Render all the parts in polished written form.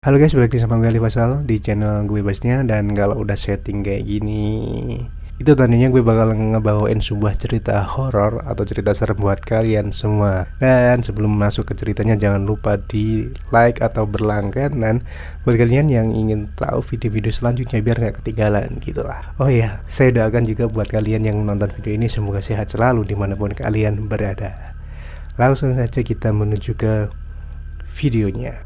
Halo guys, balik lagi sama gue Ali Fasal di channel gue Basnya. Dan kalau udah setting kayak gini, itu tandanya gue bakal ngebawain sebuah cerita horor atau cerita serem buat kalian semua. Dan sebelum masuk ke ceritanya, jangan lupa di like atau berlangganan buat kalian yang ingin tahu video-video selanjutnya biar gak ketinggalan gitu lah. Oh iya, saya doakan juga buat kalian yang nonton video ini semoga sehat selalu dimanapun kalian berada. Langsung saja kita menuju ke videonya.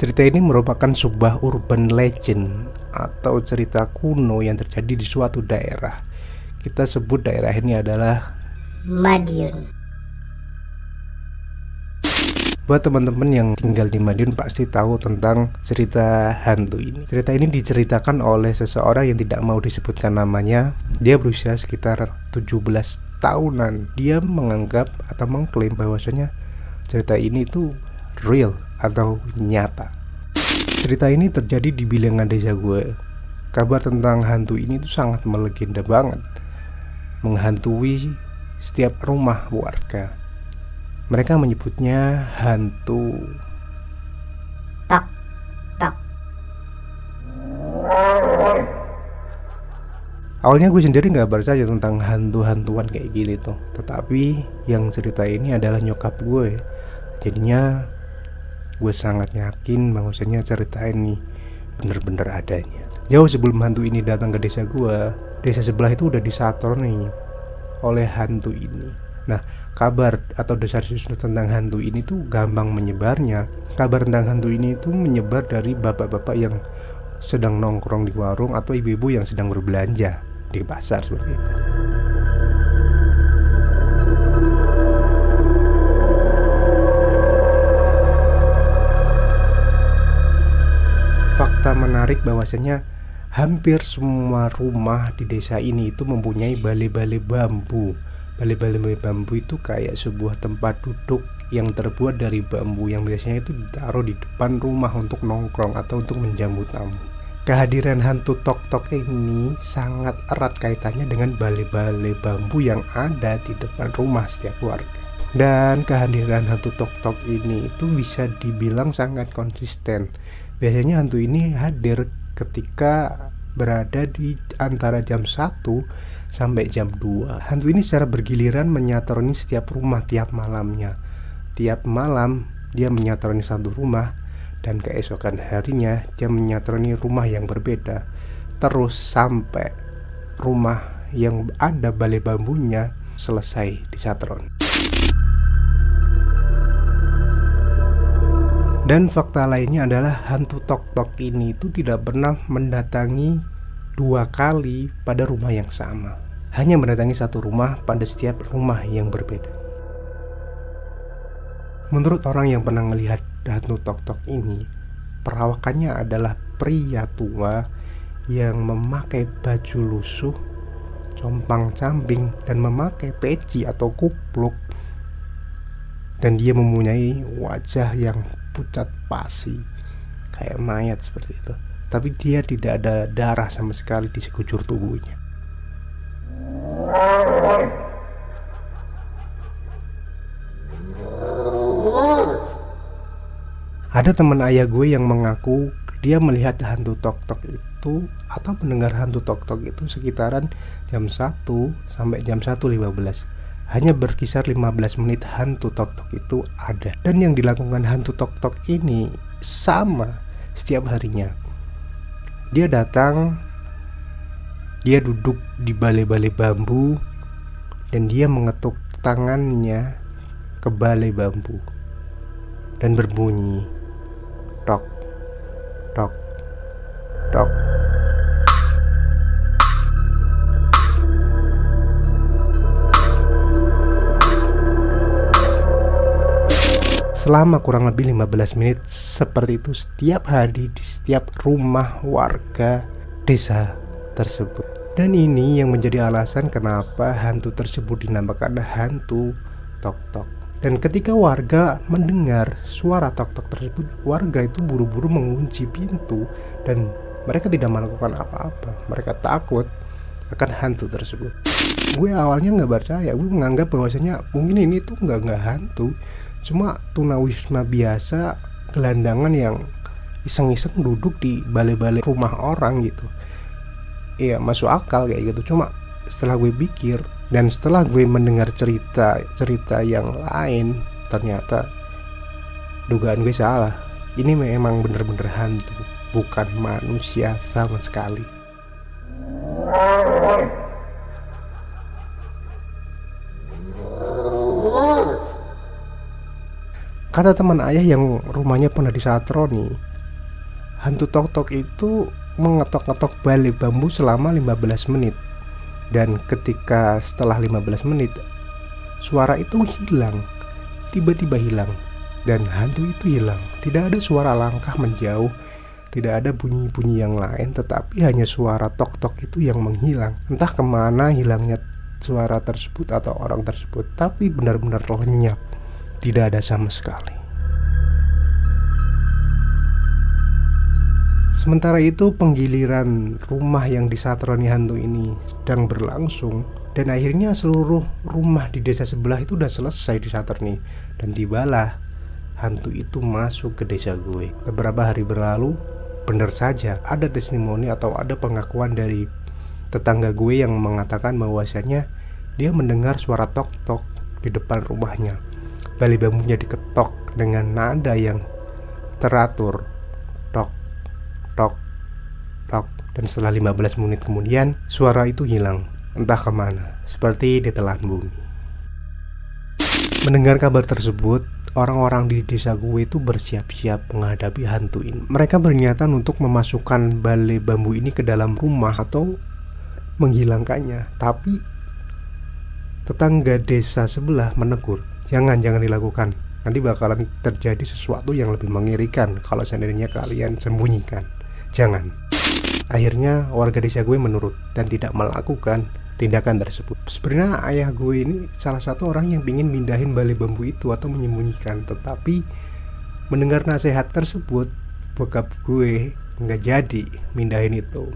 Cerita ini merupakan sebuah urban legend atau cerita kuno yang terjadi di suatu daerah. Kita sebut daerah ini adalah Madiun. Buat teman-teman yang tinggal di Madiun pasti tahu tentang cerita hantu ini. Cerita ini diceritakan oleh seseorang yang tidak mau disebutkan namanya. Dia berusia sekitar 17 tahunan. Dia menganggap atau mengklaim bahwasanya cerita ini itu real atau nyata. Cerita ini terjadi di bilangan desa gue. Kabar tentang hantu ini tuh sangat melegenda banget, menghantui setiap rumah warga. Mereka menyebutnya hantu Tok tok. Awalnya gue sendiri gak percaya tentang hantu-hantuan kayak gini tuh. Tetapi yang cerita ini adalah nyokap gue. Jadinya gue sangat yakin bahwasanya cerita ini bener-bener adanya. Jauh sebelum hantu ini datang ke desa gue, desa sebelah itu udah disatroni oleh hantu ini. Nah, kabar atau desas-desus tentang hantu ini tuh gampang menyebarnya. Kabar tentang hantu ini tuh menyebar dari bapak-bapak yang sedang nongkrong di warung atau ibu-ibu yang sedang berbelanja di pasar seperti itu. Fakta menarik bahwasanya hampir semua rumah di desa ini itu mempunyai balai-balai bambu. Balai-balai bambu itu kayak sebuah tempat duduk yang terbuat dari bambu yang biasanya itu ditaruh di depan rumah untuk nongkrong atau untuk menjamu tamu. Kehadiran hantu tok-tok ini sangat erat kaitannya dengan balai-balai bambu yang ada di depan rumah setiap warga. Dan kehadiran hantu tok-tok ini itu bisa dibilang sangat konsisten. Biasanya hantu ini hadir ketika berada di antara jam 1 sampai jam 2. Hantu ini secara bergiliran menyatroni setiap rumah tiap malamnya. Tiap malam dia menyatroni satu rumah, dan keesokan harinya dia menyatroni rumah yang berbeda. Terus sampai rumah yang ada balai bambunya selesai disatron. Dan fakta lainnya adalah hantu tok-tok ini itu tidak pernah mendatangi 2 kali pada rumah yang sama. Hanya mendatangi satu rumah pada setiap rumah yang berbeda. Menurut orang yang pernah melihat hantu tok-tok ini, perawakannya adalah pria tua yang memakai baju lusuh, compang-camping, dan memakai peci atau kupluk. Dan dia mempunyai wajah yang pucat pasi, kayak mayat seperti itu. Tapi dia tidak ada darah sama sekali di sekujur tubuhnya. Ada teman ayah gue yang mengaku dia melihat hantu tok-tok itu atau mendengar hantu tok-tok itu sekitaran jam 1 sampai jam 1.15. Hanya berkisar 15 menit hantu tok-tok itu ada. Dan yang dilakukan hantu tok-tok ini sama setiap harinya. Dia datang, dia duduk di balai-balai bambu, dan dia mengetuk tangannya ke balai bambu dan berbunyi tok, tok, tok. Selama kurang lebih 15 menit seperti itu setiap hari di setiap rumah warga desa tersebut. Dan ini yang menjadi alasan kenapa hantu tersebut dinamakan hantu tok-tok. Dan ketika warga mendengar suara tok-tok tersebut, warga itu buru-buru mengunci pintu dan mereka tidak melakukan apa-apa. Mereka takut akan hantu tersebut. Gue awalnya nggak percaya, gue menganggap bahwasanya mungkin ini tuh nggak hantu, cuma tunawisma biasa, gelandangan yang iseng-iseng duduk di balai-balai rumah orang gitu. Iya, masuk akal kayak gitu. Cuma setelah gue pikir dan setelah gue mendengar cerita yang lain, ternyata dugaan gue salah. Ini memang bener-bener hantu, bukan manusia sama sekali. Kata teman ayah yang rumahnya pernah disatroni, hantu tok-tok itu mengetok-ngetok balai bambu selama 15 menit. Dan ketika setelah 15 menit, suara itu hilang. Tiba-tiba hilang. Dan hantu itu hilang. Tidak ada suara langkah menjauh, tidak ada bunyi-bunyi yang lain, tetapi hanya suara tok-tok itu yang menghilang. Entah kemana hilangnya suara tersebut atau orang tersebut, tapi benar-benar lenyap. Tidak ada sama sekali. Sementara itu penggiliran rumah yang disatroni hantu ini sedang berlangsung. Dan akhirnya seluruh rumah di desa sebelah itu udah selesai disatroni. Dan tibalah hantu itu masuk ke desa gue. Beberapa hari berlalu, benar saja ada testimoni atau ada pengakuan dari tetangga gue yang mengatakan bahwasanya dia mendengar suara tok-tok di depan rumahnya. Balai bambunya diketok dengan nada yang teratur, tok, tok, tok. Dan setelah 15 menit kemudian, suara itu hilang, entah kemana, seperti ditelan bumi. Mendengar kabar tersebut, orang-orang di desa gue itu bersiap-siap menghadapi hantu ini. Mereka berniatan untuk memasukkan balai bambu ini ke dalam rumah atau menghilangkannya. Tapi tetangga desa sebelah menegur, jangan dilakukan. Nanti bakalan terjadi sesuatu yang lebih mengerikan kalau seandainya kalian sembunyikan. Jangan. Akhirnya warga desa gue menurut dan tidak melakukan tindakan tersebut. Sebenarnya ayah gue ini salah satu orang yang ingin mindahin balai bambu itu atau menyembunyikan, tetapi mendengar nasihat tersebut, bokap gue nggak jadi mindahin itu.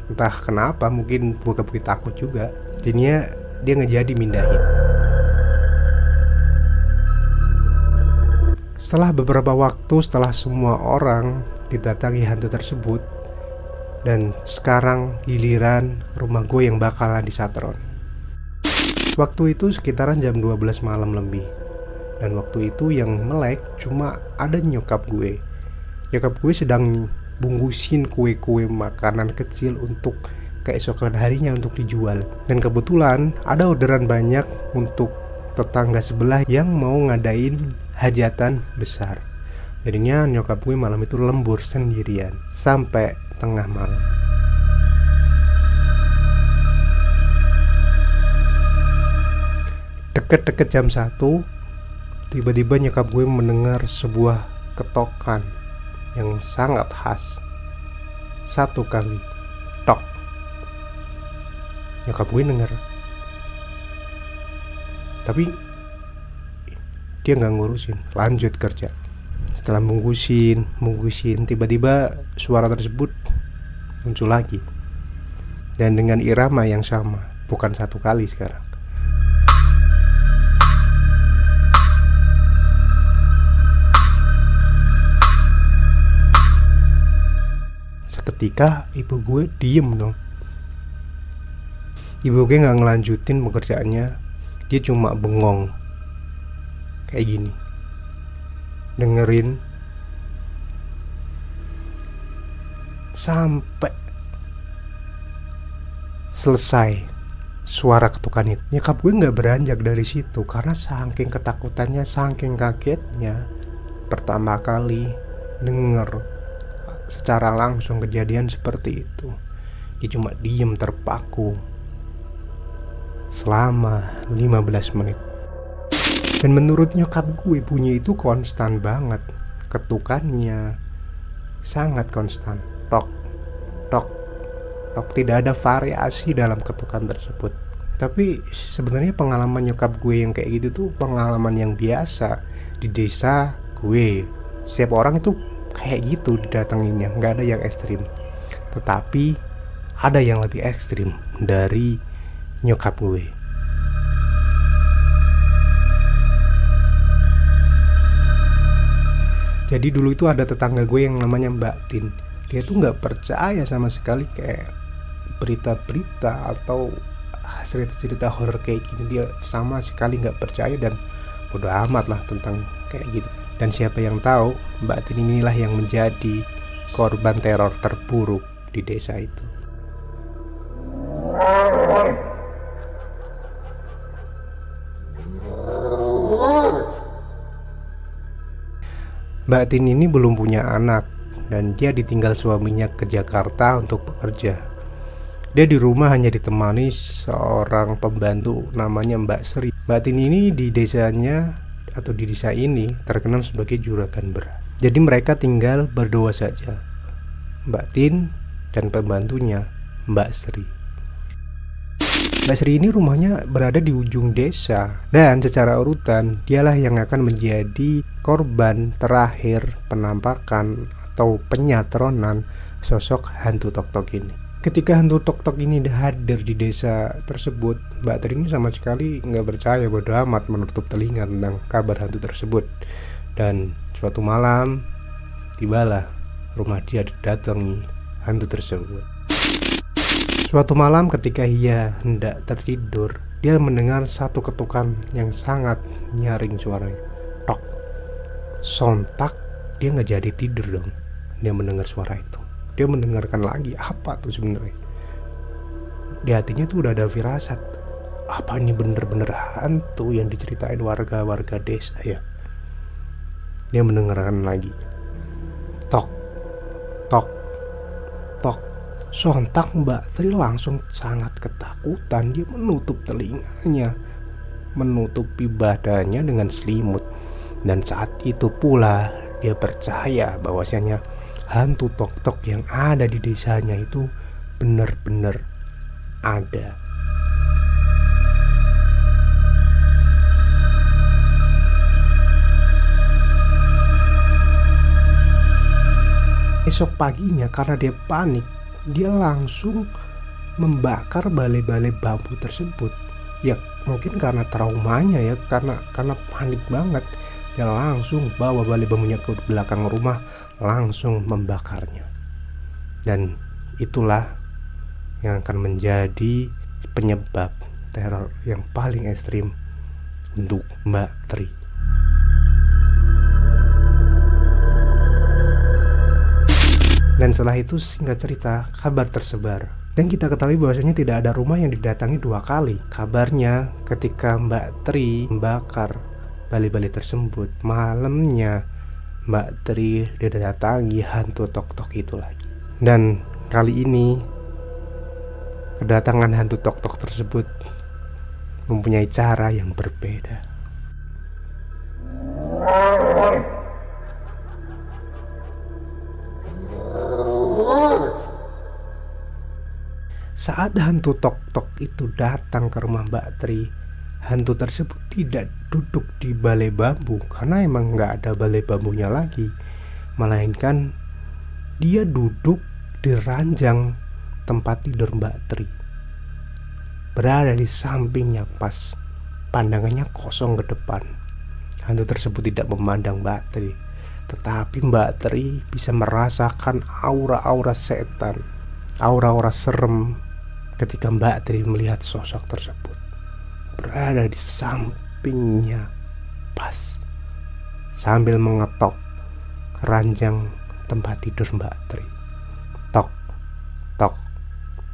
Entah kenapa, mungkin bokap gue takut juga. Jadinya dia nggak jadi mindahin. Setelah beberapa waktu, setelah semua orang didatangi hantu tersebut, dan sekarang giliran rumah gue yang bakalan disatron. Waktu itu sekitaran jam 12 malam lebih. Dan waktu itu yang melek cuma ada nyokap gue. Nyokap gue sedang bungkusin kue-kue makanan kecil untuk keesokan harinya untuk dijual. Dan kebetulan ada orderan banyak untuk tetangga sebelah yang mau ngadain hajatan besar. Jadinya nyokap gue malam itu lembur sendirian sampai tengah malam. Deket-deket jam 1, tiba-tiba nyokap gue mendengar sebuah ketokan yang sangat khas. 1 kali tok. Nyokap gue denger, tapi dia gak ngurusin, lanjut kerja. Setelah bungkusin, tiba-tiba suara tersebut muncul lagi. Dan dengan irama yang sama, bukan 1 kali sekarang. Seketika ibu gue diem dong. Ibu gue gak ngelanjutin pekerjaannya, dia cuma bengong kayak gini, dengerin sampai selesai suara ketukan itu. Nyokap gue gak beranjak dari situ karena saking ketakutannya, saking kagetnya pertama kali denger secara langsung kejadian seperti itu. Dia cuma diem terpaku selama 15 menit. Dan menurut nyokap gue bunyi itu konstan banget. Ketukannya sangat konstan. Tok, tok, tok, tidak ada variasi dalam ketukan tersebut. Tapi sebenarnya pengalaman nyokap gue yang kayak gitu tuh pengalaman yang biasa di desa gue. Setiap orang itu kayak gitu didatanginnya, nggak ada yang ekstrim. Tetapi ada yang lebih ekstrim dari nyokap gue. Jadi dulu itu ada tetangga gue yang namanya Mbak Tin. Dia tuh nggak percaya sama sekali kayak berita-berita atau cerita-cerita horor kayak gini. Dia sama sekali nggak percaya dan bodo amat lah tentang kayak gitu. Dan siapa yang tahu Mbak Tin inilah yang menjadi korban teror terburuk di desa itu. Mbak Tin ini belum punya anak dan dia ditinggal suaminya ke Jakarta untuk bekerja. Dia di rumah hanya ditemani seorang pembantu namanya Mbak Sri. Mbak Tin ini di desanya atau di desa ini terkenal sebagai juragan berat. Jadi mereka tinggal berdua saja, Mbak Tin dan pembantunya Mbak Sri. Mbak Sri ini rumahnya berada di ujung desa dan secara urutan dialah yang akan menjadi korban terakhir penampakan atau penyatronan sosok hantu tok-tok ini. Ketika hantu tok-tok ini hadir di desa tersebut, Mbak Tri ini sama sekali nggak percaya, bodo amat, menutup telinga tentang kabar hantu tersebut. Dan suatu malam tibalah rumah dia didatangi hantu tersebut. Suatu malam ketika ia hendak tertidur, dia mendengar satu ketukan yang sangat nyaring suaranya. Tok. Sontak dia nggak jadi tidur dong. Dia mendengar suara itu. Dia mendengarkan lagi, apa tuh sebenarnya? Di hatinya tuh udah ada firasat. Apa ini bener-bener hantu yang diceritain warga-warga desa ya? Dia mendengarkan lagi. Tok, tok, tok. Sontak Mbak Tri langsung sangat ketakutan. Dia menutup telinganya, menutupi badannya dengan selimut. Dan saat itu pula dia percaya bahwasanya hantu tok-tok yang ada di desanya itu benar-benar ada. Esok paginya karena dia panik, dia langsung membakar balai-balai bambu tersebut. Ya mungkin karena traumanya ya, karena panik banget. Dia langsung bawa balai bambunya ke belakang rumah, langsung membakarnya. Dan itulah yang akan menjadi penyebab teror yang paling ekstrim untuk Mbak Tri. Dan setelah itu singkat cerita kabar tersebar. Dan kita ketahui bahwasanya tidak ada rumah yang didatangi 2 kali. Kabarnya ketika Mbak Tri membakar balai-balai tersebut, malamnya Mbak Tri didatangi hantu tok-tok itu lagi. Dan kali ini kedatangan hantu tok-tok tersebut mempunyai cara yang berbeda. Saat hantu tok-tok itu datang ke rumah Mbak Tri, hantu tersebut tidak duduk di balai bambu karena emang nggak ada balai bambunya lagi, melainkan dia duduk di ranjang tempat tidur Mbak Tri, berada di sampingnya pas, pandangannya kosong ke depan. Hantu tersebut tidak memandang Mbak Tri, tetapi Mbak Tri bisa merasakan aura-aura setan, aura-aura serem ketika Mbak Tri melihat sosok tersebut berada di sampingnya pas, sambil mengetok ranjang tempat tidur Mbak Tri. Tok, tok,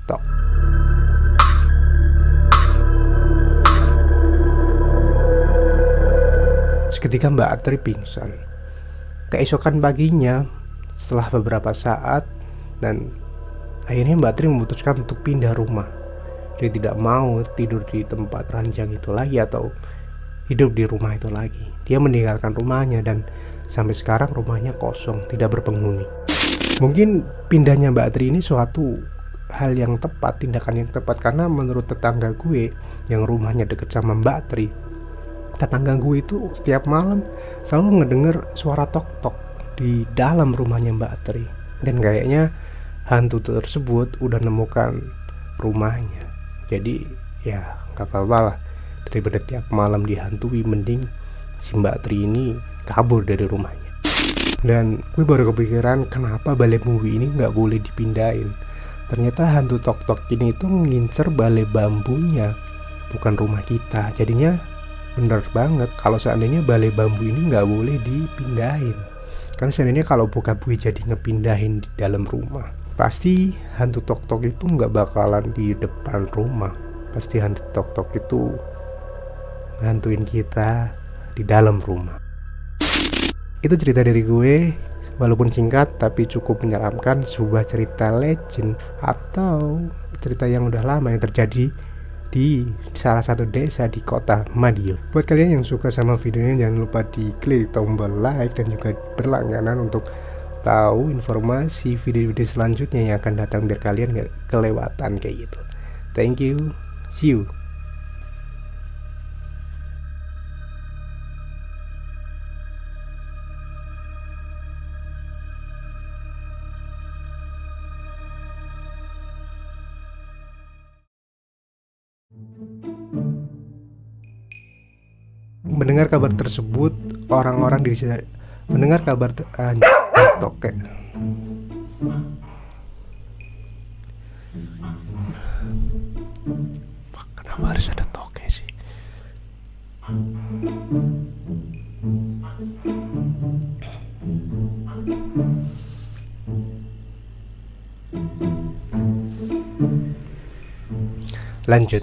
tok. Seketika Mbak Tri pingsan. Keesokan paginya, setelah beberapa saat, dan akhirnya Mbak Tri memutuskan untuk pindah rumah. Dia tidak mau tidur di tempat ranjang itu lagi atau hidup di rumah itu lagi. Dia meninggalkan rumahnya dan sampai sekarang rumahnya kosong, tidak berpenghuni. Mungkin pindahnya Mbak Tri ini suatu hal yang tepat, tindakan yang tepat. Karena menurut tetangga gue yang rumahnya deket sama Mbak Tri, tetangga gue itu setiap malam selalu ngedenger suara tok-tok di dalam rumahnya Mbak Tri. Dan kayaknya hantu tersebut udah nemukan rumahnya. Jadi ya gak apa-apa lah, daripada tiap malam dihantui, mending si Mbak Tri ini kabur dari rumahnya. Dan gue baru kepikiran kenapa balai bambu ini gak boleh dipindahin. Ternyata hantu tok-tok ini itu ngincer balai bambunya, bukan rumah kita. Jadinya bener banget kalau seandainya balai bambu ini gak boleh dipindahin. Karena seandainya kalau bokap gue jadi ngepindahin di dalam rumah, pasti hantu tok-tok itu gak bakalan di depan rumah. Pasti hantu tok-tok itu ngantuin kita di dalam rumah. Itu cerita dari gue, walaupun singkat tapi cukup menyeramkan. Sebuah cerita legend atau cerita yang udah lama yang terjadi di salah satu desa di kota Madiun. Buat kalian yang suka sama videonya, jangan lupa di klik tombol like dan juga berlangganan untuk tahu informasi video-video selanjutnya yang akan datang, biar kalian gak kelewatan kayak gitu. Thank you, see you. Mendengar kabar tersebut, orang-orang di desa mendengar kabar toke. Kenapa harus ada toke sih? Lanjut.